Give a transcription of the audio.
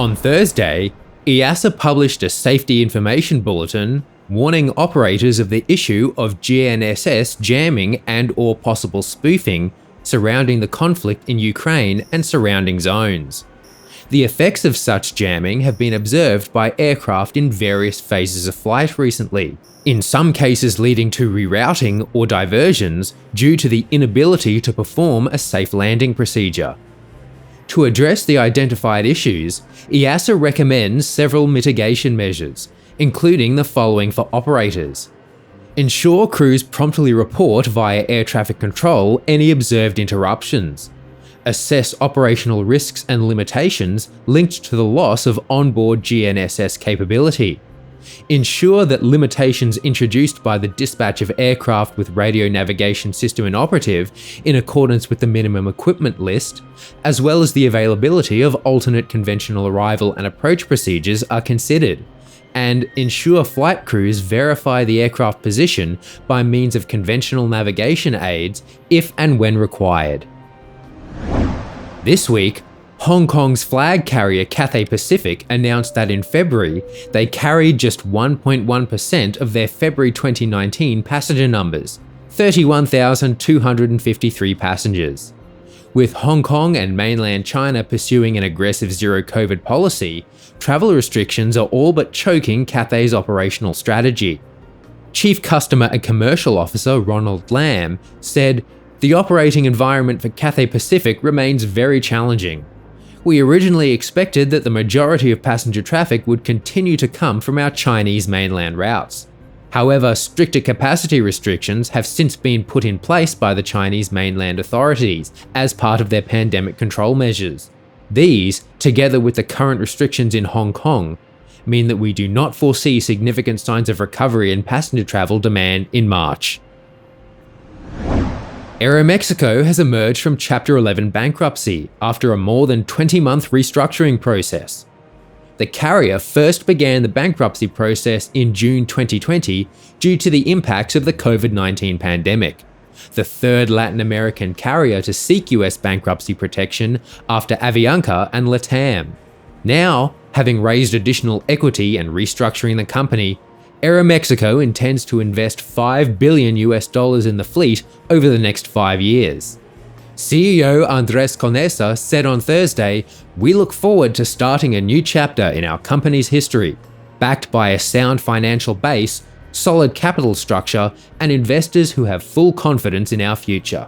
On Thursday, EASA published a Safety Information Bulletin warning operators of the issue of GNSS jamming and/or possible spoofing surrounding the conflict in Ukraine and surrounding zones. The effects of such jamming have been observed by aircraft in various phases of flight recently, in some cases leading to rerouting or diversions due to the inability to perform a safe landing procedure. To address the identified issues, EASA recommends several mitigation measures, including the following for operators. Ensure crews promptly report via air traffic control any observed interruptions. Assess operational risks and limitations linked to the loss of onboard GNSS capability. Ensure that limitations introduced by the dispatch of aircraft with radio navigation system inoperative in accordance with the minimum equipment list, as well as the availability of alternate conventional arrival and approach procedures are considered. And ensure flight crews verify the aircraft position by means of conventional navigation aids if and when required. This week, Hong Kong's flag carrier Cathay Pacific announced that in February, they carried just 1.1% of their February 2019 passenger numbers, 31,253 passengers. With Hong Kong and mainland China pursuing an aggressive zero-COVID policy, travel restrictions are all but choking Cathay's operational strategy. Chief Customer and Commercial Officer Ronald Lamb said, "The operating environment for Cathay Pacific remains very challenging. We originally expected that the majority of passenger traffic would continue to come from our Chinese mainland routes. However, stricter capacity restrictions have since been put in place by the Chinese mainland authorities as part of their pandemic control measures. These, together with the current restrictions in Hong Kong, mean that we do not foresee significant signs of recovery in passenger travel demand in March." Aeroméxico has emerged from Chapter 11 bankruptcy after a more than 20-month restructuring process. The carrier first began the bankruptcy process in June 2020 due to the impacts of the COVID-19 pandemic, the third Latin American carrier to seek US bankruptcy protection after Avianca and LATAM. Now, having raised additional equity and restructuring the company, Aeroméxico intends to invest $5 billion in the fleet over the next 5 years. CEO Andrés Conesa said on Thursday, "We look forward to starting a new chapter in our company's history, backed by a sound financial base, solid capital structure, and investors who have full confidence in our future."